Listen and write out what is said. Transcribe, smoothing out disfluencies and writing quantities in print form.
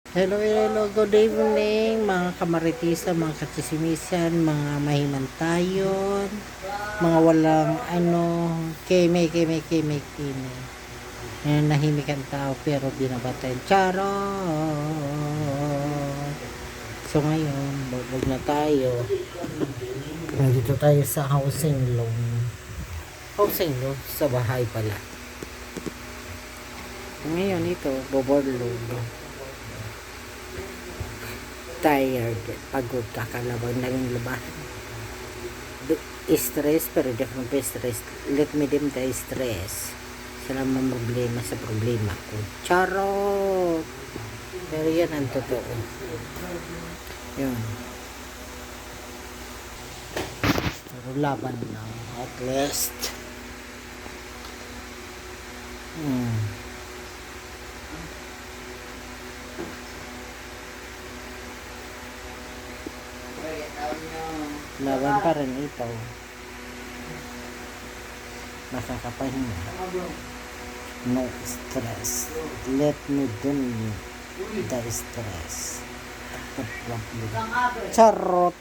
Hello, hello, good evening mga kamaritisan, mga katsisimisan, mga mahimantayon, mga walang keme. Nahimik ang tao pero binabatay. Charot! So ngayon, bubog na tayo. Nandito tayo sa housing loan. Housing loan sa bahay pala. Ngayon ito, bobor loan. Tired, pagod, kakalabang naging labahan. Stress, pero different stress. Let me dim the stress. Sila mang problema sa problema ko. Charot! Pero yan ang totoo. Yun. Pero laban lang. At least. Laban pa rin ito. Makakapahinga. No stress. Let me dim the stress. Charot!